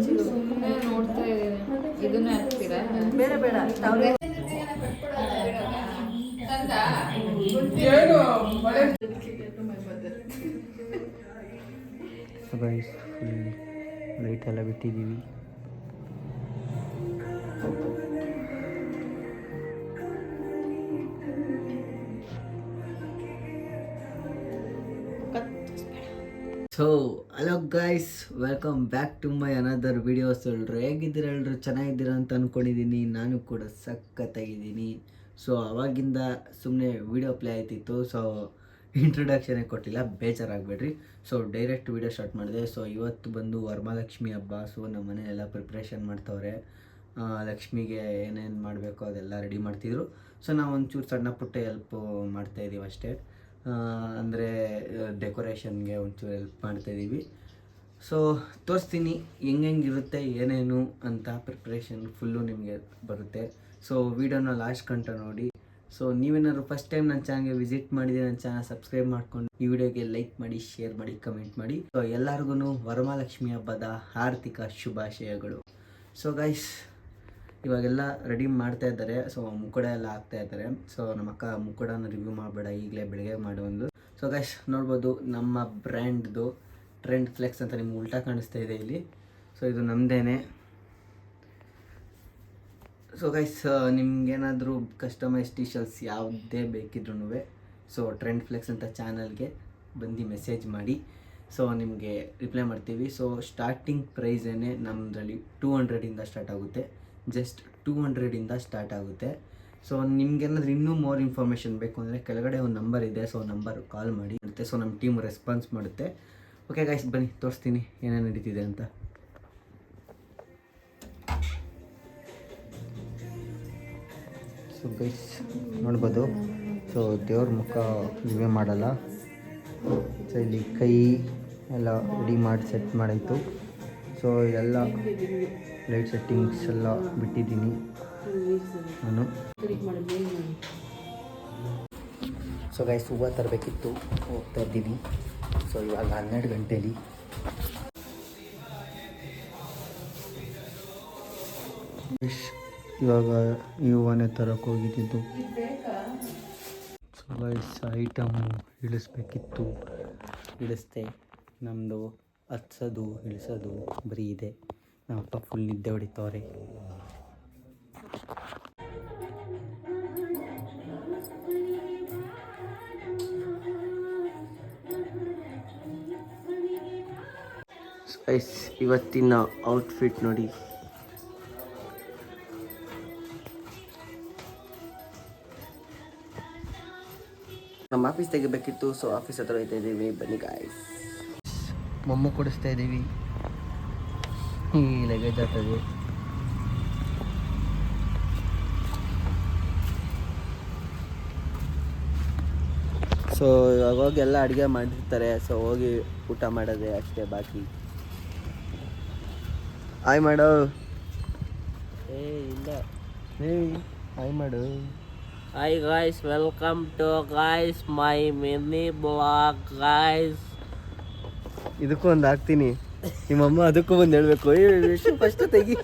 ಸುಮ್ಮನೆ ನೋಡ್ತಾ ಇದ್ದೀನಿ. ಇದನ್ನ ಹಾಕ್ತೀರಾ? ಬೇಡ ಬೇಡ ಲೈಟ್ ಎಲ್ಲ ಬಿಟ್ಟಿದ್ದೀವಿ. So hello guys, welcome back to my another videos. ಎಲ್ಲರೂ ಹೇಗಿದ್ದೀರ? ಎಲ್ಲರೂ ಚೆನ್ನಾಗಿದ್ದೀರಾ ಅಂತ ಅಂದ್ಕೊಂಡಿದ್ದೀನಿ. ನಾನು ಕೂಡ ಸಖತ್ತಾಗಿದ್ದೀನಿ. ಸೊ ಅವಾಗಿಂದ ಸುಮ್ಮನೆ ವಿಡಿಯೋ ಪ್ಲೇ ಆಯ್ತಿತ್ತು. ಸೊ ಇಂಟ್ರೊಡಕ್ಷನೇ ಕೊಟ್ಟಿಲ್ಲ, ಬೇಜಾರಾಗಬೇಡ್ರಿ. ಸೊ ಡೈರೆಕ್ಟ್ ವಿಡಿಯೋ ಸ್ಟಾರ್ಟ್ ಮಾಡಿದೆ. ಸೊ ಇವತ್ತು ಬಂದು ವರಮಹಾಲಕ್ಷ್ಮಿ ಹಬ್ಬ. ಸೊ ನಮ್ಮ ಮನೆಯೆಲ್ಲ ಪ್ರಿಪ್ರೇಷನ್ ಮಾಡ್ತವ್ರೆ. ಲಕ್ಷ್ಮಿಗೆ ಏನೇನು ಮಾಡಬೇಕು ಅದೆಲ್ಲ ರೆಡಿ ಮಾಡ್ತಿದ್ರು. ಸೊ ನಾವು ಒಂಚೂರು ಸಣ್ಣ ಪುಟ್ಟ ಹೆಲ್ಪ್ ಮಾಡ್ತಾಯಿದ್ದೀವಿ ಅಷ್ಟೇ. ಅಂದರೆ ಡೆಕೋರೇಷನ್ಗೆ ಒಂಚೂರು ಹೆಲ್ಪ್ ಮಾಡ್ತಾಯಿದ್ದೀವಿ. ಸೊ ತೋರಿಸ್ತೀನಿ ಹೆಂಗಿರುತ್ತೆ ಏನೇನು ಅಂತ. ಪ್ರಿಪ್ರೇಷನ್ ಫುಲ್ಲು ನಿಮಗೆ ಬರುತ್ತೆ. ಸೊ ವೀಡಿಯೋನ ಲಾಸ್ಟ್ ಗಂಟ ನೋಡಿ. ಸೊ ನೀವೇನಾದ್ರು ಫಸ್ಟ್ ಟೈಮ್ ನನ್ನ ಚಾನಲ್ಗೆ ವಿಸಿಟ್ ಮಾಡಿದರೆ ನನ್ನ ಚಾನಲ್ ಸಬ್ಸ್ಕ್ರೈಬ್ ಮಾಡ್ಕೊಂಡು ಈ ವಿಡಿಯೋಗೆ ಲೈಕ್ ಮಾಡಿ, ಶೇರ್ ಮಾಡಿ, ಕಮೆಂಟ್ ಮಾಡಿ. ಸೊ ಎಲ್ಲರಿಗೂ ವರಮಹಾಲಕ್ಷ್ಮಿ ಹಬ್ಬದ ಆರ್ಥಿಕ ಶುಭಾಶಯಗಳು. ಸೊ ಗೈಸ್, ಇವಾಗೆಲ್ಲ ರೆಡಿ ಮಾಡ್ತಾ ಇದ್ದಾರೆ. ಸೊ ಮುಕ್ಕುಡ ಎಲ್ಲ ಹಾಕ್ತಾ ಇದ್ದಾರೆ. ಸೊ ನಮ್ಮ ಅಕ್ಕ ಮುಕ್ಕುಡನ ರಿವ್ಯೂ ಮಾಡಬೇಡ, ಈಗಲೇ ಬೆಳಗ್ಗೆ ಮಾಡೊಂದು. ಸೊ ಗೈಸ್ ನೋಡ್ಬೋದು, ನಮ್ಮ ಬ್ರ್ಯಾಂಡ್ದು ಟ್ರೆಂಡ್ ಫ್ಲೆಕ್ಸ್ ಅಂತ ನಿಮ್ಗೆ ಉಲ್ಟಾ ಕಾಣಿಸ್ತಾ ಇದೆ ಇಲ್ಲಿ. ಸೊ ಇದು ನಮ್ಮದೇನೆ. ಸೊ ಗೈಸ್, ನಿಮ್ಗೇನಾದರೂ ಕಸ್ಟಮೈಸ್ ಟಿ ಶರ್ಟ್ಸ್ ಯಾವುದೇ ಬೇಕಿದ್ರೂ ಸೊ ಟ್ರೆಂಡ್ ಫ್ಲೆಕ್ಸ್ ಅಂತ ಚಾನಲ್ಗೆ ಬಂದು ಮೆಸೇಜ್ ಮಾಡಿ. ಸೊ ನಿಮಗೆ ರಿಪ್ಲೈ ಮಾಡ್ತೀವಿ. ಸೊ ಸ್ಟಾರ್ಟಿಂಗ್ ಪ್ರೈಸೇನೆ ನಮ್ಮದ್ರಲ್ಲಿ 200 ಸ್ಟಾರ್ಟ್ ಆಗುತ್ತೆ. ಜಸ್ಟ್ 200 ಸ್ಟಾರ್ಟ್ ಆಗುತ್ತೆ. ಸೊ ನಿಮ್ಗೇನಾದ್ರೂ ಇನ್ನೂ ಮೋರ್ ಇನ್ಫಾರ್ಮೇಷನ್ ಬೇಕು ಅಂದರೆ ಕೆಳಗಡೆ ಒಂದು ನಂಬರ್ ಇದೆ. ಸೊ ನಂಬರ್ ಕಾಲ್ ಮಾಡಿ ಮತ್ತು ಸೊ ನಮ್ಮ ಟೀಮ್ ರೆಸ್ಪಾನ್ಸ್ ಮಾಡುತ್ತೆ. ಓಕೆ ಗೈಸ್, ಬನ್ನಿ ತೋರಿಸ್ತೀನಿ ಏನೇನು ನಡೀತಿದೆ ಅಂತ. ಸೊ ಗೈಸ್ ನೋಡ್ಬೋದು, ಸೊ ದೇವ್ರ ಮುಖ ನೀವೇ ಮಾಡಲ್ಲ. ಸೊ ಇಲ್ಲಿ ಕೈ ಎಲ್ಲ ರೆಡಿ ಮಾಡಿ ಸೆಟ್ ಮಾಡಾಯಿತು. ಸೊ ಎಲ್ಲ ಲೈಟ್ ಸೆಟ್ಟಿಂಗ್ಸ್ ಎಲ್ಲ ಬಿಟ್ಟಿದ್ದೀನಿ ನಾನು. ಸೊ ಗೈಸ್, ಹೂವು ತರಬೇಕಿತ್ತು, ಹೋಗ್ತಾ ಇದ್ದೀನಿ. ಸೊ ಇವಾಗ 12 ಗಂಟೆಲಿ. ಇವಾಗ ಈ ಹೂವನ್ನೇ ತರಕ್ಕೆ ಹೋಗಿದ್ದು. ಸೊ ಗೈಸ್, ಐಟಮು ಇಳಿಸ್ಬೇಕಿತ್ತು, ಇಳಿಸ್ದೆ. ನಮ್ಮದು ಹತ್ಸೋದು ಇಳಿಸೋದು ಬರೀ ಇದೆ. ನಮ್ಮಪ್ಪ ಫುಲ್ ನಿದ್ದೆ ಹೊಡಿತವ್ರೆ. ಗೈಸ್, ಇವತ್ತಿನ ಔಟ್ಫಿಟ್ ನೋಡಿ. ನಮ್ಮ ಆಫೀಸ್ ತೆಗಿಬೇಕಿತ್ತು. ಸೊ ಆಫೀಸ್ ಹತ್ರ ಹೋಗ್ತಾ ಇದ್ದೀವಿ, ಬನ್ನಿ ಗಾಯ್ಸ್. ಮೊಮ್ಮು ಕೊಡಿಸ್ತಾ ಇದ್ದೀವಿ. ಈ ಲಗೇಜ್ ಆಗ್ತದೆ. ಸೊ ಇವಾಗ ಹೋಗಿ ಎಲ್ಲ ಅಡುಗೆ ಮಾಡಿರ್ತಾರೆ. ಸೊ ಹೋಗಿ ಊಟ ಮಾಡೋದೇ ಅಷ್ಟೇ ಬಾಕಿ. ಹಾಯ್ ಮಾಡು. ಇಲ್ಲ ಹಾಯ್ ಮಾಡು. Hi guys, welcome to guys my mini blog guys. ಇದಕ್ಕೂ ಒಂದು ಹಾಕ್ತೀನಿ. ನಿಮ್ಮಮ್ಮ ಅದಕ್ಕೂ ಒಂದು ಹೇಳಬೇಕು. ಫಸ್ಟ್ ತೆಗಿ.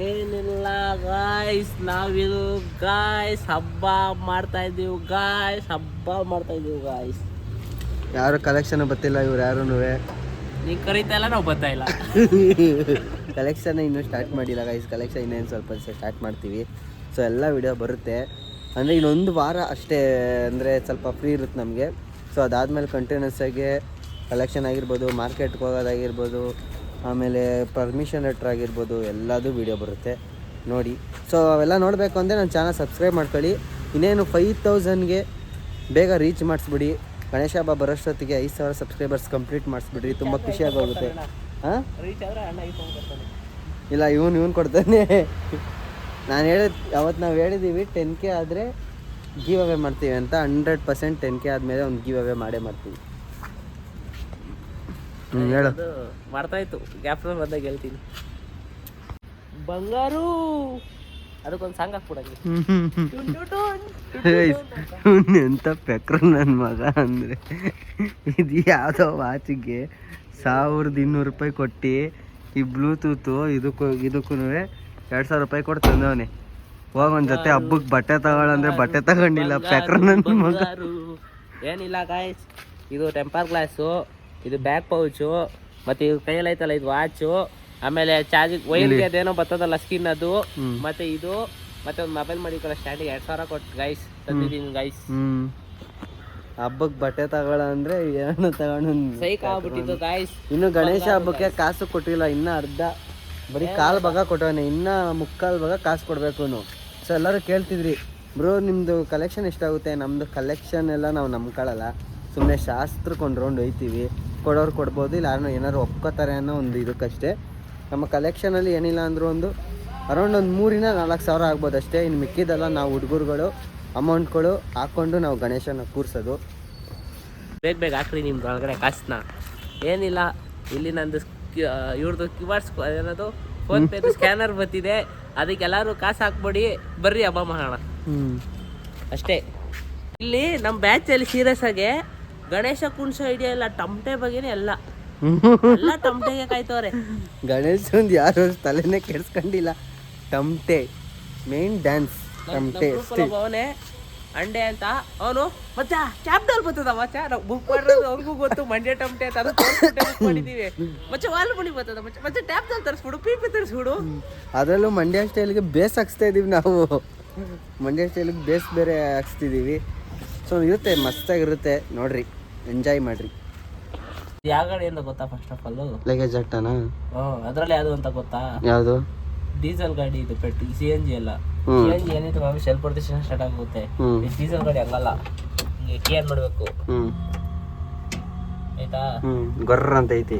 ಏನಿಲ್ಲ ಗಾಯ್ಸ್, ನಾವಿದು ಗಾಯ್ಸ್ ಹಬ್ಬ ಮಾಡ್ತಾ ಇದ್ದೀವಿ ಗಾಯ್ಸ್. ಯಾರು ಕಲೆಕ್ಷನ್ ಬರ್ತಿಲ್ಲ, ಇವ್ರು ಯಾರೂ. ನೀನು ಕರೀತಾ ಇಲ್ಲ, ನಾವು ಬರ್ತಾ ಇಲ್ಲ. ಕಲೆಕ್ಷನ್ ಇನ್ನೂ ಸ್ಟಾರ್ಟ್ ಮಾಡಿಲ್ಲ ಗೈಸ್. ಕಲೆಕ್ಷನ್ ಇನ್ನೇನು ಸ್ವಲ್ಪ ಸ್ಟಾರ್ಟ್ ಮಾಡ್ತೀವಿ. ಸೊ ಎಲ್ಲ ವಿಡಿಯೋ ಬರುತ್ತೆ. ಅಂದರೆ ಇನ್ನೊಂದು ವಾರ ಅಷ್ಟೇ, ಅಂದರೆ ಸ್ವಲ್ಪ ಫ್ರೀ ಇರುತ್ತೆ ನಮಗೆ. ಸೊ ಅದಾದಮೇಲೆ ಕಂಟಿನ್ಯೂಸ್ ಆಗಿ ಕಲೆಕ್ಷನ್ ಆಗಿರ್ಬೋದು, ಮಾರ್ಕೆಟ್ಗೆ ಹೋಗೋದಾಗಿರ್ಬೋದು, ಆಮೇಲೆ ಪರ್ಮಿಷನ್ ಲೆಟ್ರ್ ಆಗಿರ್ಬೋದು, ಎಲ್ಲದೂ ವಿಡಿಯೋ ಬರುತ್ತೆ ನೋಡಿ. ಸೊ ಅವೆಲ್ಲ ನೋಡಬೇಕು ಅಂದರೆ ನನ್ನ ಚಾನಲ್ ಸಬ್ಸ್ಕ್ರೈಬ್ ಮಾಡ್ಕೊಳ್ಳಿ. ಇನ್ನೇನು 5000ಗೆ ಬೇಗ ರೀಚ್ ಮಾಡಿಸ್ಬಿಡಿ. ಗಣೇಶ ಹಬ್ಬ ಬರೋಷ್ಟೊತ್ತಿಗೆ 5000 ಸಬ್ಸ್ಕ್ರೈಬರ್ಸ್ ಕಂಪ್ಲೀಟ್ ಮಾಡಿಸ್ಬಿಡ್ರಿ. ತುಂಬ ಖುಷಿಯಾಗೋಗುತ್ತೆ. ಹಾಂ, ಇಲ್ಲ ಇವನು ಕೊಡ್ತಾನೆ. ಅವತ್ತು ನಾವು ಹೇಳಿದ್ದೀವಿ 10K ಆದರೆ ಗಿವ್ ಅವೇ ಮಾಡ್ತೀವಿ ಅಂತ. 100% 10K ಆದಮೇಲೆ ಒಂದು ಗಿವ್ ಅವೇ ಮಾಡೇ ಮಾಡ್ತೀವಿ. ಹೇಳು. ಮಾಡ್ತಾಯಿತ್ತು ಗ್ಯಾಪ್ ಬಂದಾಗ ಹೇಳ್ತೀನಿ. ಬಂಗಾರು ಅದಕ್ಕೊಂದು ಸಾಂಗ್ ಹಾಕ್ಬಿಡಂಗೆ. ಎಂತ ಪೆಕ್ರು ನನ್ನ ಮಗ ಅಂದರೆ ಇದು ಯಾವುದೋ ವಾಚಿಗೆ 1200 ರೂಪಾಯಿ ಕೊಟ್ಟು ಈ ಬ್ಲೂಟೂತು ಇದಕ್ಕೂ 2000 ರೂಪಾಯಿ ಕೊಟ್ಟು ತಂದವನೆ. ಹೋಗ ಒಂದು ಜೊತೆ ಹಬ್ಬಕ್ಕೆ ಬಟ್ಟೆ ತಗೊಳ್ಳಂದ್ರೆ ಬಟ್ಟೆ ತಗೊಂಡಿಲ್ಲ ಪೆಕ್ರು ನನ್ನ ಮಗ. ಏನಿಲ್ಲ ಗಾಯ್ಸ್, ಇದು ಟೆಂಪರ್ ಗ್ಲಾಸು, ಇದು ಬ್ಯಾಕ್ ಪೌಚು, ಮತ್ತು ಇದು ಕೈಯಲ್ಲಿ ಐತಲ್ಲ ಇದು ವಾಚು, ಆಮೇಲೆ ಚಾರ್ಜಿಂಗ್ ವೈರ್ಗೆ ಅದೇನೋ ಬರ್ತದಲ್ಲ ಸ್ಕಿನ್ ಅದು, ಮತ್ತೆ ಇದು, ಮತ್ತೆ ಒಂದು ಮೊಬೈಲ್ ಮಾಡಿಕೊಳ್ಳೋ ಸ್ಟ್ಯಾಂಡಿಗೆ 2000 ಕೊಟ್ಟು ಗೈಸ್ ತಂದಿದ್ದೀನಿ ಗೈಸ್. ಹಬ್ಬಕ್ಕೆ ಬಟ್ಟೆ ತಗೊಳ ಅಂದ್ರೆ ಏನು ತಗೊಂಡು ಸೈಕ್ ಆಗ್ಬಿಟ್ಟಿತ್ತು ಗಾಯ್ಸ್. ಇನ್ನು ಗಣೇಶ ಹಬ್ಬಕ್ಕೆ ಕಾಸು ಕೊಟ್ಟಿಲ್ಲ, ಇನ್ನ ಅರ್ಧ ಬರೀ ಕಾಲು ಭಾಗ ಕೊಟ್ಟವನೆ, ಇನ್ನ ಮುಕ್ಕಾಲು ಭಾಗ ಕಾಸು ಕೊಡ್ಬೇಕು. ಸೊ ಎಲ್ಲರೂ ಕೇಳ್ತಿದ್ರಿ ಬ್ರೋ ನಿಮ್ಮದು ಕಲೆಕ್ಷನ್ ಎಷ್ಟಾಗುತ್ತೆ? ನಮ್ಮದು ಕಲೆಕ್ಷನ್ ಎಲ್ಲ ನಾವು ನಂಬ್ಕೊಳ್ಳಲ್ಲ, ಸುಮ್ಮನೆ ಶಾಸ್ತ್ರಕ್ಕೆ ಒಂದು ರೌಂಡ್ ಒಯ್ತೀವಿ, ಕೊಡೋರು ಕೊಡ್ಬೋದು, ಇಲ್ಲ ಏನಾದ್ರು ಒಪ್ಕೋತಾರೆ ಅನ್ನೋ ಒಂದು ಇದಕ್ಕಷ್ಟೇ. ನಮ್ಮ ಕಲೆಕ್ಷನಲ್ಲಿ ಏನಿಲ್ಲ ಅಂದರೂ ಒಂದು ಅರೌಂಡ್ ಒಂದು 3,000-4 ಸಾವಿರ ಆಗ್ಬೋದು ಅಷ್ಟೇ. ಇನ್ನು ಮಿಕ್ಕಿದೆಲ್ಲ ನಾವು ಹುಡುಗರುಗಳು ಅಮೌಂಟ್ಗಳು ಹಾಕ್ಕೊಂಡು ನಾವು ಗಣೇಶನ ಕೂರಿಸೋದು. ಬೇಗ ಹಾಕ್ರಿ ನಿಮ್ದು ಒಳಗಡೆ ಕಾಸನ್ನ. ಏನಿಲ್ಲ, ಇಲ್ಲಿ ನಂದು ಇವ್ರದ್ದು QR ಏನದು ಫೋನ್ಪೇ ಸ್ಕ್ಯಾನರ್ ಬರ್ತಿದೆ, ಅದಕ್ಕೆ ಎಲ್ಲರೂ ಕಾಸು ಹಾಕ್ಬಿಡಿ, ಬರ್ರಿ ಹಬ್ಬ ಮಾಡೋಣ ಅಷ್ಟೇ. ಇಲ್ಲಿ ನಮ್ಮ ಬ್ಯಾಚಲ್ಲಿ ಸೀರಿಯಸ್ ಆಗಿ ಗಣೇಶ ಕುಣಿಸೋ ಐಡಿಯಾ ಇಲ್ಲ, ಟಮಟೆ ಬಗ್ಗೆನೇ ಎಲ್ಲ ಟಮಟೆಗೆ ಕಾಯ್ತವ್ರೆ. ಗಣೇಶಂದು ಯಾರು ತಲೆನೇ ಕೆಡ್ಸ್ಕೊಂಡಿಲ್ಲ. ಟಮಟೆ ಮೇನ್ ಡ್ಯಾನ್ಸ್ ಟಮಟೆ ಅವನೇ ಅಂಡೆ ಅಂತ ಅವನು ಮಚ್ಚ ಕ್ಯಾಪ್ಟಲ್ ಬರ್ತದ ಮಚ್ಚ, ನಾವು ಬುಕ್ ಮಾಡಿರೋದು ಅವ್ರಿಗೂ ಗೊತ್ತು ಮಂಡ್ಯ ಟಮಟೆ ಅಂತ, ಅದು ಬುಕ್ ಮಾಡಿದೀವಿ ಮಚ್ಚ. ವಾಲ್ ಬುಣಿ ಬರ್ತದ ಮಚ್ಚ, ಮಚ್ಚ ಟ್ಯಾಪ್ದಲ್ಲಿ ತರಿಸ್ಬಿಡು, ಪೀಪಿ ತರಿಸ್ಬಿಡು. ಅದರಲ್ಲೂ ಮಂಡ್ಯ ಸ್ಟೈಲ್ಗೆ ಬೇಸ್ ಹಾಕ್ಸ್ತಾ ಇದೀವಿ ನಾವು, ಮಂಡ್ಯ ಸ್ಟೈಲಿಗೆ ಬೇಸ್ ಬೇರೆ ಹಾಕ್ಸ್ತಿದ್ದೀವಿ. ಸೊ ಇರುತ್ತೆ, ಮಸ್ತಾಗಿರುತ್ತೆ, ನೋಡ್ರಿ, ಎಂಜಾಯ್ ಮಾಡ್ರಿ. ಯಾವ ಗಾಡಿ ಅಂತ ಗೊತ್ತಾ? ಫಸ್ಟ್ ಆಫ್ ಆಲ್ ಲಗೇಜ್ ಅಟ್ಟನಾ? ಅದ್ರಲ್ಲಿ ಯಾವುದು ಅಂತ ಗೊತ್ತಾ? ಯಾವುದು? ಡೀಸೆಲ್ ಗಾಡಿ ಇದು, ಪೆಟ್ರೋಲ್ CNG ಅಲ್ಲ. CNG ಏನಿತ್ತು ನಾವು ಸೆಲ್ಫ್ ಪ್ರೊಟೆಕ್ಷನ್ ಸ್ಟಾರ್ಟ್ ಆಗುತ್ತೆ. ಡೀಸೆಲ್ ಗಾಡಿ ಹಂಗಲ್ಲ, ಹಿಂಗೆ ಕೇರ್ ಮಾಡಬೇಕು ಆಯ್ತಾ? ಗೊರ್ರ ಅಂತ ಐತಿ.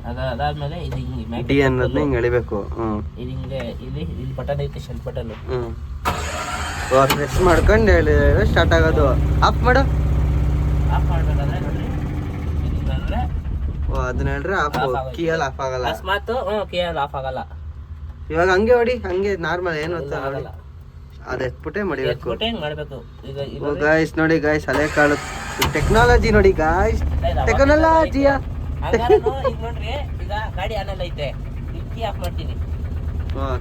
ಅದಾದ್ಮೇಲೆ ಇದು ಹಿಂಗೆ ಡಿ ಅನ್ನೋದನ್ನ ಹಿಂಗೆ ಎಳಿಬೇಕು. ಇದು ಹಿಂಗೆ ಇಲ್ಲಿ ಬಟನ್ ಐತೆ, ಶೆಲ್ ಬಟನ್. ಪ್ರೆಸ್ ಮಾಡ್ಕೊಂಡು ಸ್ಟಾರ್ಟ್ ಆಗೋದು. ಆಫ್ ಮಾಡು. ಆಫ್ ಮಾಡ್ಬೇಕಾದ್ರೆ ನೋಡ್ರಿ, ಅಂದ್ರೆ ಅದನ್ನ ಹೇಳ್ರೆ ಆಫ್, ಕೀಯಲ್ಲಿ ಆಫ್ ಆಗಲ್ಲ. ಅಕಸ್ಮಾತ್ ಕೀಯಲ್ಲಿ ಆಫ್ ಆಗಲ್ಲ. ಇವಾಗ ಹಂಗೆ ಹೊಡಿ, ಹಂಗೆ ನಾರ್ಮಲ್ ಏನು ಆಗಲ್ಲ, ಅದೆಟ್ಬಿಟ್ಟೆ ಮಾಡಿಬೇಕು. ಮಾಡ್ಬೇಕು. ಓ ಗಾಯ್ಸ್ ನೋಡಿ ಗಾಯ್ಸ್, ಹಳೆ ಕಾಲ ಟೆಕ್ನಾಲಜಿ ನೋಡಿ ಗಾಯ್ಸ್, ಟೆಕ್ನಾಲಜಿಯ. ನೋಡ್ರಿ, ಈಗ ಗಾಡಿ ಆನಲ್ಲ ಐತೆ, ಕೀ ಆಫ್ ಮಾಡ್ತೀನಿ.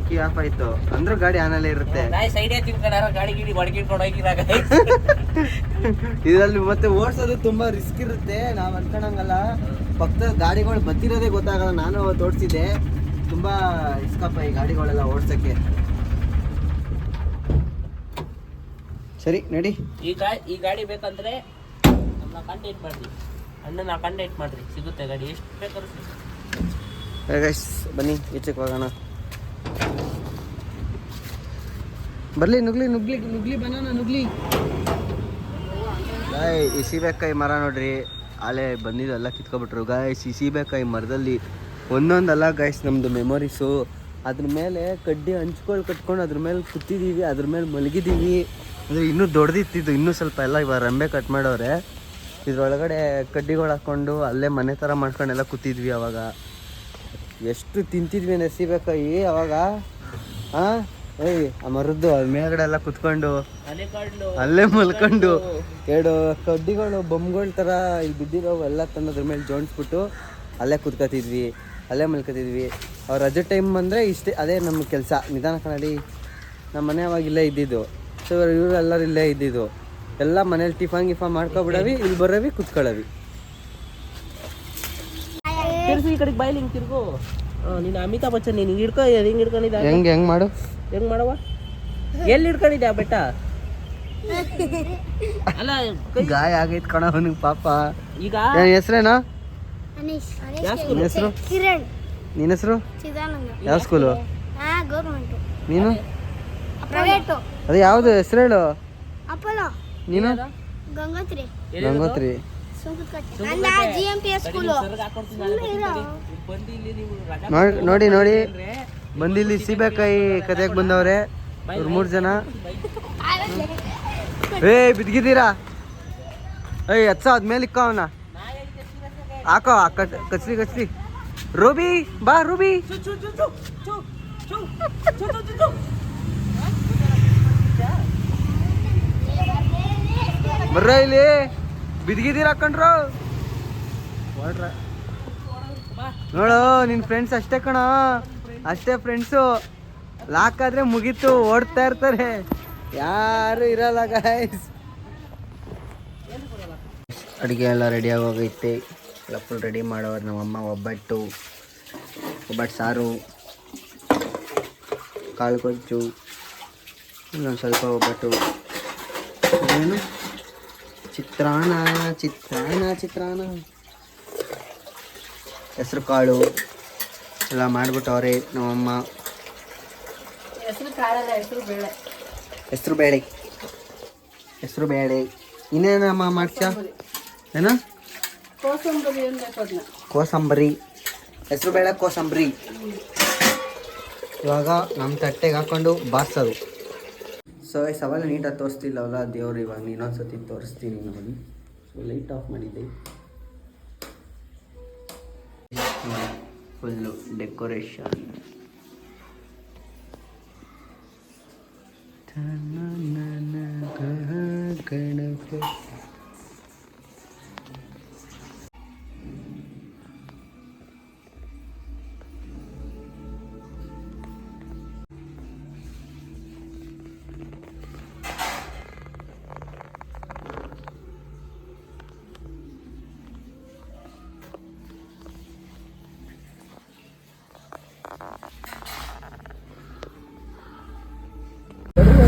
ಕೀ ಆಫ್ ಆಯ್ತು ಅಂದ್ರೆ ಗಾಡಿ ಆನಲ್ಲೇ ಇರುತ್ತೆ. ಸೈಡೇ ತಿನ್ಕೊಂಡಾರ ಗಾಡಿ ಗಿಡಿ ಬಡ್ಗಿಡ್ಕೊಂಡು ಹೋಗಿರಾಗ. ಇದರಲ್ಲಿ ಮತ್ತೆ ಓಡಿಸೋದು ತುಂಬಾ ರಿಸ್ಕ್ ಇರುತ್ತೆ, ನಾವ್ ಅನ್ಕೊಂಡಂಗಲ್ಲ. ಪಕ್ಕದ ಗಾಡಿಗಳು ಬತ್ತಿರೋದೇ ಗೊತ್ತಾಗಲ್ಲ. ನಾನು ತೋರಿಸಿದ್ದೆ, ತುಂಬಾ ರಿಸ್ಕಪ್ಪ ಈ ಗಾಡಿಗಳೆಲ್ಲ ಓಡ್ಸಕ್ಕೆ. ಸರಿ ನಡಿ. ಈ ಗಾಡಿ ಬೇಕಂದ್ರೆ ನಮ್ಮನ್ನ ಕಾಂಟ್ಯಾಕ್ಟ್ ಮಾಡ್ರಿ, ಅಣ್ಣನ ಕಾಂಟ್ಯಾಕ್ಟ್ ಮಾಡ್ರಿ, ಸಿಗುತ್ತೆ ಗಾಡಿ, ಎಷ್ಟು ಬೇಕಾದ್ರೂ ಸಿಗುತ್ತೆ. ಗೈಸ್ ಬನ್ನಿ ಈಚೆಗೆ ಹೋಗೋಣ. ಬರ್ಲಿ, ನುಗ್ಲಿ ಬನಾನ ನುಗ್ಲಿ. ಗಾಯ್ ಈ ಸೀಬೆಕಾಯಿ ಮರ ನೋಡ್ರಿ, ಆಲೆ ಬಂದಿದ್ದೆಲ್ಲ ಕಿತ್ಕೊಬಿಟ್ರು ಗಾಯ್ಸ್. ಈ ಸೀಬೆಕಾಯಿ ಮರದಲ್ಲಿ ಒಂದೊಂದಲ್ಲ ಗಾಯ್ಸ್ ನಮ್ಮದು ಮೆಮೊರೀಸು. ಅದ್ರ ಮೇಲೆ ಕಡ್ಡಿ ಹಂಚ್ಕೊಂಡು ಕಟ್ಕೊಂಡು ಅದ್ರ ಮೇಲೆ ಕೂತಿದ್ದೀವಿ, ಅದ್ರ ಮೇಲೆ ಮಲಗಿದ್ದೀವಿ. ಅಂದರೆ ಇನ್ನೂ ದೊಡ್ಡದಿತ್ತಿದ್ದು, ಇನ್ನೂ ಸ್ವಲ್ಪ ಎಲ್ಲ ಇವಾಗ ರೆಂಬೆ ಕಟ್ ಮಾಡೋರೆ. ಇದ್ರೊಳಗಡೆ ಕಡ್ಡಿಗಳು ಹಾಕ್ಕೊಂಡು ಅಲ್ಲೇ ಮನೆ ಥರ ಮಾಡ್ಕೊಂಡೆಲ್ಲ ಕೂತಿದ್ವಿ. ಅವಾಗ ಎಷ್ಟು ತಿಂತಿದ್ವಿ ಅಂದರೆ ಸೀಬೆಕಾಯಿ ಅವಾಗ. ಆ ಮರದ್ದು ಅದ್ರ ಮೇಲ್ಗಡೆ ಎಲ್ಲ ಕುತ್ಕೊಂಡು ಅಲ್ಲೇ ಮಲ್ಕೊಂಡು 2 ಕಡ್ಡಿಗಳು ಬೊಂಬುಗಳ ಥರ ಇಲ್ಲಿ ಬಿದ್ದಿರೋ ಎಲ್ಲ ತಂದು ಅದ್ರ ಮೇಲೆ ಜೋಡಿಸ್ಬಿಟ್ಟು ಅಲ್ಲೇ ಕುತ್ಕೊತಿದ್ವಿ, ಅಲ್ಲೇ ಮಲ್ಕೊತಿದ್ವಿ. ಅವ್ರ ರಜೆ ಟೈಮ್ ಬಂದರೆ ಇಷ್ಟೇ, ಅದೇ ನಮ್ಮ ಕೆಲಸ. ನಿಧಾನ ಕನ್ನಡಿ ನಮ್ಮ ಮನೆ ಅವಾಗ ಇಲ್ಲೇ ಇದ್ದಿದ್ದು. ಸೊ ಇವರೆಲ್ಲರೂ ಇಲ್ಲೇ ಇದ್ದಿದ್ದು. ಎಲ್ಲ ಮನೇಲಿ ಟಿಫನ್ ಮಾಡ್ಕೊಬಿಡವಿ, ಇಲ್ಲಿ ಬರವಿ, ಕುತ್ಕೊಳ್ಳವಿ. ಈ ಕಡೆಗೆ ಬಾಯ್ಲಿ ಹಿಂಗೆ ತಿರ್ಗು. ನೀನು ಅಮಿತಾಬ್ ಬಚ್ಚನ್, ನೀನು ಹಿಡ್ಕೊ, ಹಿಂಗೆ ಹಿಡ್ಕೊಂಡಿದ್ದ. ಹೆಂಗೆ ಮಾಡು, ಹೆಂಗೆ ಮಾಡವ? ಎಲ್ಲಿ ಹಿಡ್ಕೊಂಡಿದ್ದೆ ಬೆಟ್ಟ? ಅಲ್ಲ ಗಾಯ ಆಗೈತ್ ಕಣ ಅವನಿಗೆ ಪಾಪ. ಈಗ ಹೆಸ್ರೇನಾ? ಹೆಸರು ಕಿರಣ್. ನಿನ್ನ ಹೆಸರು? ಯಾವ ಸ್ಕೂಲು? ನೀನು? ಅದು ಯಾವುದು ಹೆಸರು ಹೇಳು. ನೀನು? ಗಂಗೋತ್ರಿ. ನೋಡಿ ಬಂದಿಲ್ಲಿ ಸೀಬೆಕಾಯಿ ಕತೆಗೆ ಬಂದವ್ರೆ ಇವ್ರು 3 ಜನ. ಬಿದ್ಗಿದ್ದೀರಾ? ಅದ್ಮೇಲೆ ಇಕ್ಕ ಅವನ ಹಾಕೋ, ಕಚ್ರಿ. ರೂಬಿ ಬಾ, ರೂಬಿ. ಬರ್ರ ಇಲ್ಲಿ ಬಿದ್ಗಿದ್ದೀರ ಹಾಕೊಂಡ್ರು ನೋಡು ನಿನ್ ಫ್ರೆಂಡ್ಸ್ ಅಷ್ಟೇ ಕಣ, ಅಷ್ಟೇ ಫ್ರೆಂಡ್ಸು. ಲಾಕ್ ಆದ್ರೆ ಮುಗೀತು, ಓಡ್ತಾ ಇರ್ತಾರೆ, ಯಾರು ಇರಲ್ಲ ಗೈಸ್. ಅಡುಗೆ ಎಲ್ಲ ರೆಡಿಯಾಗಿ ಹೋಗೈತೆ, ಎಲ್ಲ ಫುಲ್ ರೆಡಿ ಮಾಡೋರು ನಮ್ಮಮ್ಮ. ಒಬ್ಬಟ್ಟು ಸಾರು, ಕಾಳು ಗೊಜ್ಜು, ಇನ್ನೊಂದು ಸ್ವಲ್ಪ ಒಬ್ಬಟ್ಟು, ಏನು ಚಿತ್ರಾನ್ನ, ಹೆಸರು ಕಾಳು ಎಲ್ಲ ಮಾಡಿಬಿಟ್ಟವ್ರೆ ನಮ್ಮಮ್ಮ. ಹೆಸರು ಬೇಳೆ ಇನ್ನೇನಮ್ಮ ಮಾಡ್ತೀಯ? ಏನ ಕೋಸಂಬರಿ, ಹೆಸರು ಬೇಳೆ ಕೋಸಂಬರಿ. ಇವಾಗ ನಮ್ಮ ತಟ್ಟೆಗೆ ಹಾಕೊಂಡು ಬಾರ್ಸೋದು. ಸೊ ಸವಾಲ ನೀಟಾಗಿ ತೋರಿಸ್ತಿಲ್ಲವಲ್ಲ ದೇವ್ರು, ಇವಾಗ ಇನ್ನೊಂದ್ಸತಿ ತೋರಿಸ್ತೀನಿ ನೋಡಿ. ಸೊ ಲೈಟ್ ಆಫ್ ಮಾಡಿದ್ದೆ, full decoration. Ganapati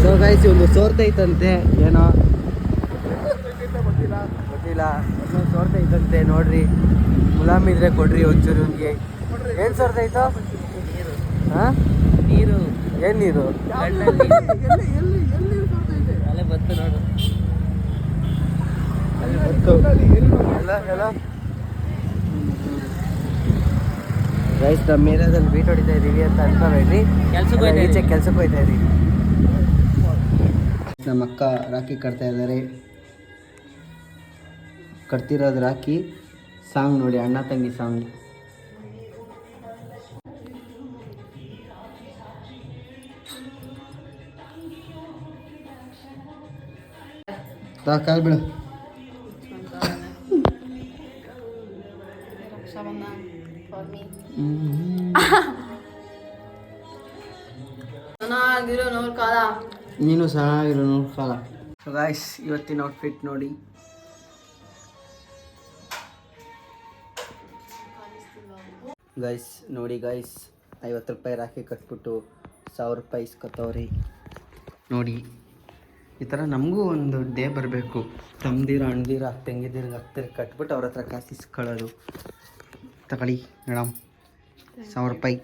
so guys ಒಂದು ಸೋರ್ತೈತಂತೆ, ಏನೋ ಗೊತ್ತಿಲ್ಲ, ಒಂದೊಂದು ಸೋರ್ತೈತಂತೆ ನೋಡ್ರಿ. ಮುಲಾಮ್ ಇದ್ರೆ ಕೊಡ್ರಿ ಒಂಚೂರು ಇವ್ನಿಗೆ. ಏನು ಸೋರ್ತೈತೋ? ಹಾಂ ನೀರು. ಏನು ನೀರು? ಅಲ್ಲೇ ಬತ್ತು ನೋಡು, ಅಲ್ಲಿ ಬತ್ತು ಎಲ್ಲ. ಗೈಸ್ ನಮ್ಮ ಏರಿಯಾದಲ್ಲಿ ಬೀಟ್ ಹೊಡಿತಾ ಇದ್ದೀವಿ ಅಂತ ಅನ್ಕೋಬೇಡ್ರಿ, ಕೆಲ್ಸಕ್ಕೆ ಹೋಗ್ತಾ ಇದ್ದೀವಿ. ನಮ್ಮ ಅಕ್ಕ ರಾಖಿ ಕಟ್ತಾ ಇದ್ದಾರೆ. ಕಟ್ತಿರೋದು ರಾಖಿ. ಸಾಂಗ್ ನೋಡಿ, ಅಣ್ಣ ತಂಗಿ ಸಾಂಗ್. ಕಾಲ್ ಬಿಡು. ನೀನು ಚೆನ್ನಾಗಿರೋ ಕಾಲ. ಸೊ ಗಾಯ್ಸ್ ಇವತ್ತಿನ ಔಟ್ಫಿಟ್ ನೋಡಿ. ಗೈಸ್ ನೋಡಿ ಗೈಸ್, 50 ರೂಪಾಯಿ ರಾಖಿ ಕಟ್ಬಿಟ್ಟು 1000 ರೂಪಾಯಿ ಇಸ್ಕೊತವ್ರಿ ನೋಡಿ. ಈ ಥರ ನಮಗೂ ಒಂದು ಡೇ ಬರಬೇಕು. ತಮ್ಮದಿರ ಅಣ್ಣದಿರ ತಂಗಿದಿರಿಗೆ ಅಕ್ಕರಿಗೆ ಕಟ್ಬಿಟ್ಟು ಅವ್ರ ಹತ್ರ ಕಾಸು ಇಸ್ಕೊಳ್ಳೋದು. ತಗೊಳ್ಳಿ ಮೇಡಮ್ 1000 ರೂಪಾಯಿ.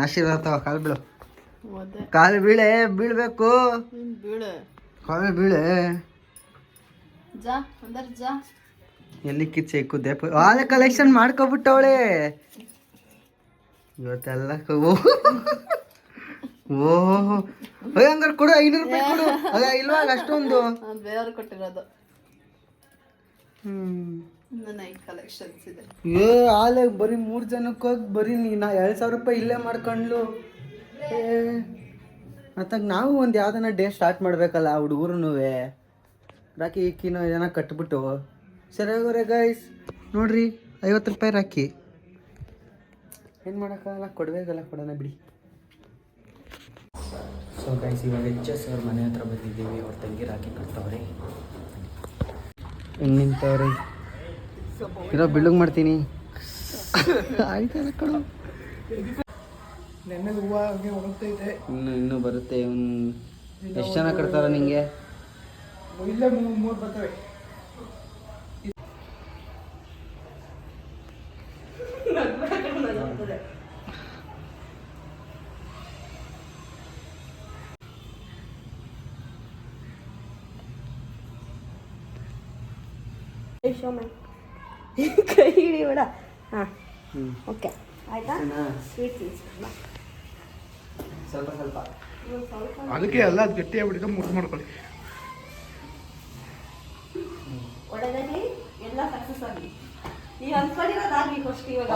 ಆಶೀರ್ವಾದ ತಗೋ. ಕಾಲು ಬೀಳು, ಕಾಲು ಬೀಳಬೇಕು, ಕಾಲು ಬೀಳೆ. ಎಲ್ಲಿ ಕಿಚ್ಚೇಕು ದೇಪ ಆಲೆ ಕಲೆಕ್ಷನ್ ಮಾಡ್ಕೊಬಿಟ್ಟವಳೆ ಇವತ್ತೆಲ್ಲ. ಓಹೋ ಹಂಗಾರೆ ಕೊಡು, 500 ರೂಪಾಯಿ ಕೊಡು. ಅದ ಇಲ್ವಾಗ ಅಷ್ಟೊಂದು ಬೇರೆಯವ್ರು ಕೊಟ್ಟಿರೋದು. ಏ ಆಲೆ ಬರೀ 3 ಜನಕ್ಕೆ ಹೋಗಿ ಬರೀ ನಾ 2000 ರೂಪಾಯಿ ಇಲ್ಲೇ ಮಾಡ್ಕೊಂಡ್ಲು. ಮತ್ತಾಗ ನಾವು ಒಂದು ಯಾವ್ದನ್ನ ಡೇ ಸ್ಟಾರ್ಟ್ ಮಾಡ್ಬೇಕಲ್ಲ ಹುಡುಗರು. ರಾಖಿ ಇಕ್ಕಿನೋ ಏನೋ ಕಟ್ಬಿಟ್ಟು ಸರಿಯಾಗೋರೆ ಗೈಸ್ ನೋಡ್ರಿ. 50 ರೂಪಾಯಿ ರಾಖಿ ಏನು ಮಾಡೋಕ್ಕಾಗಲ್ಲ, ಕೊಡಬೇಕಲ್ಲ, ಕೊಡೋಣ ಬಿಡಿ. ಸೊ ಗೈಸ್ ಇವಾಗ HS ಅವ್ರ ಮನೆ ಹತ್ರ ಬಂದಿದ್ದೀವಿ. ಅವ್ರ ತಂಗಿ ರಾಖಿ ಕಟ್ತವ್ರೆ. ಹೆಂಗೆ ನಿಂತವ್ರಿ ಇರೋ ಬಿಲ್ಡಿಂಗ್ ಮಾಡ್ತೀನಿ. ಆಯ್ತಲ್ಲ ಕಣೋ, ಇನ್ನೂ ಬರುತ್ತೆ. ಎಷ್ಟು ಜನ ಕಟ್ತಾರ ನಿಂಗೆ? ಕೈ ಹಿಡಿಬೇಡ. ಹಾಂ ಓಕೆ ಆಯ್ತಾ? ಸ್ವೀಟ್ ಸ್ವಲ್ಪ ಸ್ವಲ್ಪ ಅದಕ್ಕೆ ಎಲ್ಲ ಅದು ಗಟ್ಟಿ ಆಗ್ಬಿಟ್ಟಿದೆ. ಮುಟ್ಟು ಮಾಡ್ಕೊಳ್ಳಿ. ಒಳ್ಳೆದಾಗಲಿ, ಎಲ್ಲ ಸಕ್ಸಸ್ ಆಗಲಿ. ನೀವು ಅನ್ಕೊಂಡಿರೋದಾಗಲಿ ಫಸ್ಟ್. ಇವಾಗ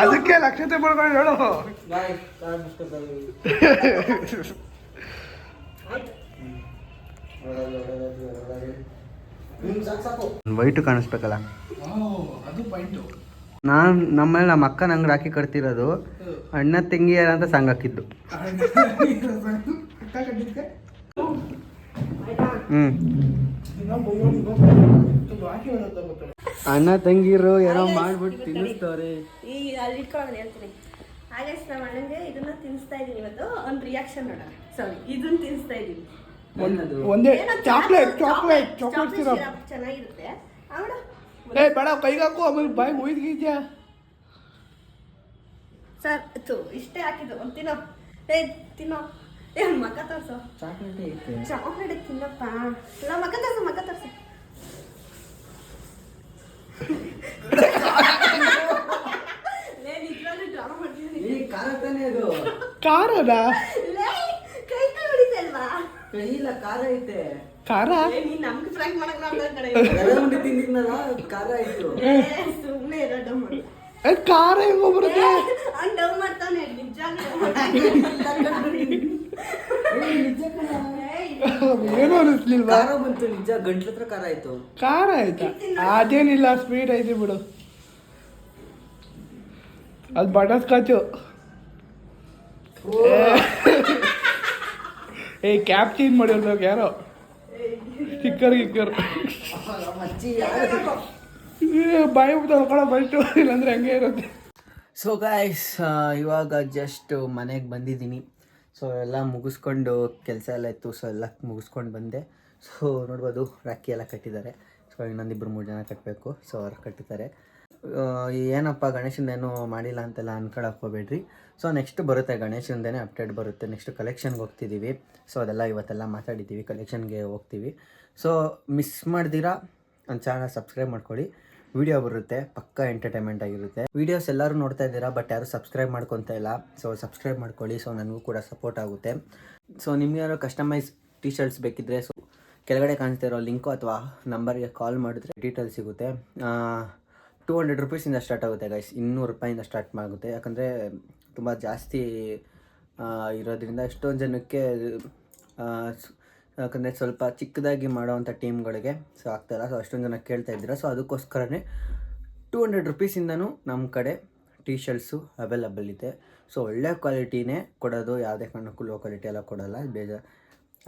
ಅದಕ್ಕೆ ಲಕ್ಷತೆ ಮಾಡ್ಕೊಂಡು ಹೇಳು. ವೈಟು ಕಾಣಿಸ್ಬೇಕಲ್ಲ. ಅದು ಪಾಯಿಂಟು. ನಮ್ಮ ಅಕ್ಕನ ಅಂಗಡಿ ಹಾಕಿ ಕಟ್ತಿರೋದು ಅಣ್ಣ ತಂಗಿ ಅಂತ ಸಂಘ ಹಾಕಿದ್ದು. ಅಣ್ಣ ತಂಗಿರು ಏನೋ ಮಾಡ್ಬಿಟ್ಟು ತಿನ್ನಿಸ್ತವ್ರೆ. ಈ ಅಲ್ಲಿ ಇಟ್ಕೊಳ್ಳೋಣ ಹೇಳ್ತೀನಿ. ಹಾಗೆ ನಮ್ಮ ಅಣ್ಣಂಗೆ ಇದನ್ನ ತಿನ್ನಿಸ್ತಾ ಇದೀನಿ ಇವತ್ತು. ಒಂದು ರಿಯಾಕ್ಷನ್ ನೋಡೋಣ. ಸಾರಿ, ಇದನ್ನ ತಿನ್ನಿಸ್ತಾ ಇದೀನಿ. ಒಂದೇ ಚಾಕ್ಲೇಟ್ ಸಿರಪ್ ಚೆನ್ನಾಗಿರುತ್ತೆ. ಆಮೇಲೆ ಏ ಬೇಡ, ಕೈಗಾಕು, ಆಮೇಲೆ ಬಾಯಿ ಒಯ್ದ್ಗಿದ್ಯಾ. ಸರ್ ಇಷ್ಟೇ ಹಾಕಿದ್ದು. ಒಂದು ತಿನ್ನೋ. ತಿನ್ನೋ. ಮಕ್ಕ ತೋರ್ಸು. ಚಾಕ್ಲೇಟ್ ತಿನ್ನಪ್ಪ. ಇಲ್ಲ, ಮಕ್ಕ ತೋರ್ಸು. ಖಾರದ ಕೈ ಹೊಡಿತಲ್ವಾ? ಇಲ್ಲ, ಖಾರ ಐತೆ. ಖಾರ ನೀನ್ ನಮ್ಗೆ ಫ್ರಾಂಕ್ ಮಾಡಕ್ ಕಡೆ ಖಾರ ಆಯ್ತು. ಸುಮ್ಮನೆ ಇರೋ ಡಮ್ ಮಾಡಿ. ಖಾರ ಹೆಂಗೋ ಬರುತ್ತೆ? ಅವ್ನು ಡಮ್ ಮಾಡ್ತಾನೆ. ನಿಜ ಏನೋ ಅನಿಸ್ಲಿಲ್ವಾ? ಖಾರ ಬಂತು ನಿಜ, ಗಂಟ್ಲ ಹತ್ರ ಖಾರ ಆಯ್ತು. ಖಾರ ಆಯ್ತಾ? ಅದೇನಿಲ್ಲ, ಸ್ವೀಟ್ ಐತಿ ಬಿಡು. ಅದು ಬಟರ್ ಸ್ಕಾಚು. ಏ ಕ್ಯಾಪ್ ಚೇಂಜ್ ಮಾಡಿರ್ಬೇಕು ಯಾರೋ. ಸ್ಟಿಕ್ಕರ್ ಬಾಯಿ ತೊಳ್ಕೊಳ್ಳೋ ಬೈಟು, ಇಲ್ಲಾಂದ್ರೆ ಹಂಗೆ ಇರುತ್ತೆ. ಸೊ ಗಾಯ್ಸ್, ಇವಾಗ ಜಸ್ಟ್ ಮನೆಗೆ ಬಂದಿದ್ದೀನಿ. ಸೊ ಎಲ್ಲ ಮುಗಿಸ್ಕೊಂಡು ಕೆಲಸ ಎಲ್ಲ ಇತ್ತು. ಸೊ ಎಲ್ಲ ಮುಗಿಸ್ಕೊಂಡು ಬಂದೆ. ಸೊ ನೋಡ್ಬೋದು, ರಾಖಿ ಎಲ್ಲ ಕಟ್ಟಿದ್ದಾರೆ. ಸೊ ಇನ್ನೊಂದಿಬ್ಬರು 3 ಜನ ಕಟ್ಟಬೇಕು. ಸೊ ಅವ್ರು ಕಟ್ಟಿದ್ದಾರೆ. ಏನಪ್ಪ ಗಣೇಶಂದೇನು ಮಾಡಿಲ್ಲ ಅಂತೆಲ್ಲ ಅನ್ಕೊಳಕ್ಕೆ ಹೋಗ್ಬೇಡ್ರಿ. ಸೊ ನೆಕ್ಸ್ಟ್ ಬರುತ್ತೆ, ಗಣೇಶಂದೇನೆ ಅಪ್ಡೇಟ್ ಬರುತ್ತೆ. ನೆಕ್ಸ್ಟ್ ಕಲೆಕ್ಷನ್ಗೆ ಹೋಗ್ತಿದ್ದೀವಿ. ಸೊ ಅದೆಲ್ಲ ಇವತ್ತೆಲ್ಲ ಮಾತಾಡಿದ್ದೀವಿ. ಕಲೆಕ್ಷನ್ಗೆ ಹೋಗ್ತೀವಿ. ಸೊ ಮಿಸ್ ಮಾಡ್ದಿರಾ ನನ್ನ ಚಾನಲ್ ಸಬ್ಸ್ಕ್ರೈಬ್ ಮಾಡ್ಕೊಳ್ಳಿ. ವಿಡಿಯೋ ಬರುತ್ತೆ, ಪಕ್ಕಾ ಎಂಟರ್ಟೈನ್ಮೆಂಟ್ ಆಗಿರುತ್ತೆ. ವೀಡಿಯೋಸ್ ಎಲ್ಲರೂ ನೋಡ್ತಾ ಇದ್ದೀರಾ, ಬಟ್ ಯಾರು ಸಬ್ಸ್ಕ್ರೈಬ್ ಮಾಡ್ಕೊತಾ ಇಲ್ಲ. ಸೊ ಸಬ್ಸ್ಕ್ರೈಬ್ ಮಾಡ್ಕೊಳ್ಳಿ. ಸೊ ನನಗೂ ಕೂಡ ಸಪೋರ್ಟ್ ಆಗುತ್ತೆ. ಸೊ ನಿಮ್ಗೆ ಯಾರೋ ಕಸ್ಟಮೈಸ್ ಟೀ ಶರ್ಟ್ಸ್ ಬೇಕಿದ್ದರೆ ಸೊ ಕೆಳಗಡೆ ಕಾಣಿಸ್ತಾ ಇರೋ ಲಿಂಕು ಅಥವಾ ನಂಬರ್ಗೆ ಕಾಲ್ ಮಾಡಿದ್ರೆ ಡೀಟೇಲ್ಸ್ ಸಿಗುತ್ತೆ. 200 ರೂಪೀಸಿಂದ ಸ್ಟಾರ್ಟ್ ಆಗುತ್ತೆ ಗೈಸ್. 200 ರೂಪಾಯಿಂದ ಸ್ಟಾರ್ಟ್ ಆಗುತ್ತೆ. ಯಾಕಂದರೆ ತುಂಬ ಜಾಸ್ತಿ ಇರೋದ್ರಿಂದ ಎಷ್ಟೊಂದು ಜನಕ್ಕೆ, ಯಾಕಂದರೆ ಸ್ವಲ್ಪ ಚಿಕ್ಕದಾಗಿ ಮಾಡೋವಂಥ ಟೀಮ್ಗಳಿಗೆ ಸೊ ಆಗ್ತಾಯಿಲ್ಲ. ಸೊ ಅಷ್ಟೊಂದು ಜನ ಕೇಳ್ತಾ ಇದ್ದೀರಾ. ಸೊ ಅದಕ್ಕೋಸ್ಕರನೇ 200 ರೂಪೀಸಿಂದನೂ ನಮ್ಮ ಕಡೆ ಟೀ ಶರ್ಟ್ಸು ಅವೈಲಬಲ್ ಇದೆ. ಸೊ ಒಳ್ಳೆ ಕ್ವಾಲಿಟಿನೇ ಕೊಡೋದು, ಯಾವುದೇ ಕಾರಣಕ್ಕೂ ಲೋ ಕ್ವಾಲಿಟಿ ಎಲ್ಲ ಕೊಡೋಲ್ಲ.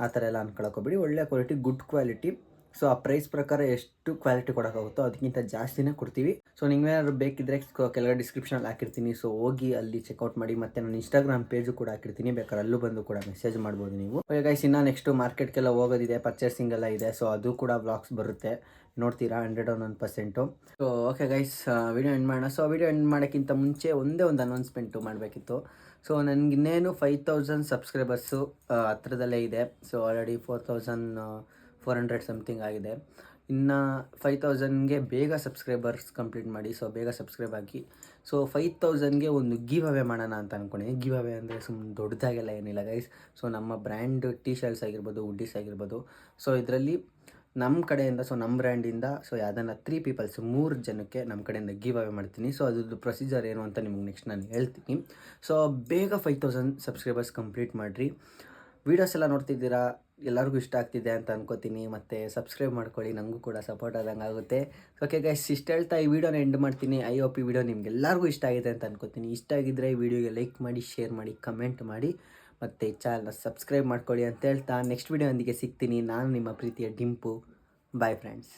ಆ ಥರ ಎಲ್ಲ ಅನ್ಕೊಳಕ್ಕೋಗ್ಬೇಡಿ. ಒಳ್ಳೆ ಕ್ವಾಲಿಟಿ, ಗುಡ್ ಕ್ವಾಲಿಟಿ. ಸೊ ಆ ಪ್ರೈಸ್ ಪ್ರಕಾರ ಎಷ್ಟು ಕ್ವಾಲಿಟಿ ಕೊಡೋಕ್ಕಾಗುತ್ತೋ ಅದಕ್ಕಿಂತ ಜಾಸ್ತಿನೇ ಕೊಡ್ತೀವಿ. ಸೊ ನಿಮ್ಗೇನಾದ್ರು ಬೇಕಿದ್ದರೆ ಕೆಳಗಡೆ ಡಿಸ್ಕ್ರಿಪ್ಷನಲ್ಲಿ ಹಾಕಿರ್ತೀನಿ. ಸೊ ಹೋಗಿ ಅಲ್ಲಿ ಚೆಕ್ಔಟ್ ಮಾಡಿ. ಮತ್ತು ನಾನು ಇನ್ಸ್ಟಾಗ್ರಾಮ್ ಪೇಜು ಕೂಡ ಹಾಕಿರ್ತೀನಿ, ಬೇಕಾದ್ರೆ ಅಲ್ಲೂ ಬಂದು ಕೂಡ ಮೆಸೇಜ್ ಮಾಡ್ಬೋದು ನೀವು. ಓಕೆ ಗೈಸ್, ಇನ್ನು ನೆಕ್ಸ್ಟು ಮಾರ್ಕೆಟ್ಗೆಲ್ಲ ಹೋಗೋದಿದೆ, ಪರ್ಚೇಸಿಂಗ್ ಎಲ್ಲ ಇದೆ. ಸೊ ಅದು ಕೂಡ ವ್ಲಾಗ್ಸ್ ಬರುತ್ತೆ, ನೋಡ್ತೀರಾ 101%. So okay guys, video end ಮಾಡೋಣ. ಸೊ ವಿಡಿಯೋ ಎಂಡ್ ಮಾಡೋಕ್ಕಿಂತ ಮುಂಚೆ ಒಂದು ಅನೌನ್ಸ್ಮೆಂಟು ಮಾಡಬೇಕಿತ್ತು. ಸೊ ನನಗಿನ್ನೇನು 5000 ಸಬ್ಸ್ಕ್ರೈಬರ್ಸು ಹತ್ರದಲ್ಲೇ ಇದೆ. ಸೊ ಆಲ್ರೆಡಿ 4400 ಸಮಥಿಂಗ್ ಆಗಿದೆ. ಇನ್ನು 5000ಗೆ ಬೇಗ ಸಬ್ಸ್ಕ್ರೈಬರ್ಸ್ ಕಂಪ್ಲೀಟ್ ಮಾಡಿ. ಸೊ ಬೇಗ ಸಬ್ಸ್ಕ್ರೈಬ್ ಆಗಿ. ಸೊ 5000ಗೆ ಒಂದು ಗಿವ್ ಅವೇ ಮಾಡೋಣ ಅಂತ ಅಂದ್ಕೊಂಡಿದ್ದೀನಿ. ಗಿವ್ ಅವೇ ಅಂದರೆ ಸುಮ್ಮನೆ ದೊಡ್ಡದಾಗೆಲ್ಲ ಏನಿಲ್ಲ ಗೈಸ್. ಸೊ ನಮ್ಮ ಬ್ರ್ಯಾಂಡ್ ಟೀ ಶರ್ಟ್ಸ್ ಆಗಿರ್ಬೋದು, ಹುಡ್ಡೀಸ್ ಆಗಿರ್ಬೋದು. ಸೊ ಇದರಲ್ಲಿ ನಮ್ಮ ಕಡೆಯಿಂದ, ಸೊ ನಮ್ಮ ಬ್ರ್ಯಾಂಡಿಂದ ಸೊ ಯಾವುದನ್ನ 3 ಜನಕ್ಕೆ ನಮ್ಮ ಕಡೆಯಿಂದ ಗಿವ್ ಅವೇ ಮಾಡ್ತೀನಿ. ಸೊ ಅದ್ರದ್ದು ಪ್ರೊಸೀಜರ್ ಏನು ಅಂತ ನಿಮಗೆ ನೆಕ್ಸ್ಟ್ ನಾನು ಹೇಳ್ತೀನಿ. ಸೊ ಬೇಗ 5000 ಸಬ್ಸ್ಕ್ರೈಬರ್ಸ್ ಕಂಪ್ಲೀಟ್ ಮಾಡಿರಿ. ವೀಡಿಯೋಸ್ ಎಲ್ಲ ನೋಡ್ತಿದ್ದೀರಾ, ಎಲ್ಲರಿಗೂ ಇಷ್ಟ ಆಗ್ತಿದೆ ಅಂತ ಅನ್ಕೋತೀನಿ. ಮತ್ತು ಸಬ್ಸ್ಕ್ರೈಬ್ ಮಾಡ್ಕೊಳ್ಳಿ, ನನಗೂ ಕೂಡ ಸಪೋರ್ಟ್ ಆದಂಗೆ ಆಗುತ್ತೆ. ಓಕೆ ಗೈಸ್, ಇಷ್ಟ ಹೇಳ್ತಾ ಈ ವಿಡಿಯೋನ ಎಂಡ್ ಮಾಡ್ತೀನಿ. ಐ ಹೋಪ್ ಈ ವಿಡಿಯೋ ನಿಮ್ಗೆಲ್ಲರಿಗೂ ಇಷ್ಟ ಆಗಿದೆ ಅಂತ ಅನ್ಕೋತೀನಿ. ಇಷ್ಟ ಆಗಿದ್ದರೆ ಈ ವಿಡಿಯೋಗೆ ಲೈಕ್ ಮಾಡಿ, ಶೇರ್ ಮಾಡಿ, ಕಮೆಂಟ್ ಮಾಡಿ, ಮತ್ತು ಚಾನಲ್ನ ಸಬ್ಸ್ಕ್ರೈಬ್ ಮಾಡ್ಕೊಳ್ಳಿ ಅಂತ ಹೇಳ್ತಾ ನೆಕ್ಸ್ಟ್ ವಿಡಿಯೋ ಒಂದಿಗೆ ಸಿಗ್ತೀನಿ. ನಾನು ನಿಮ್ಮ ಪ್ರೀತಿಯ ಡಿಂಪು. Bye friends.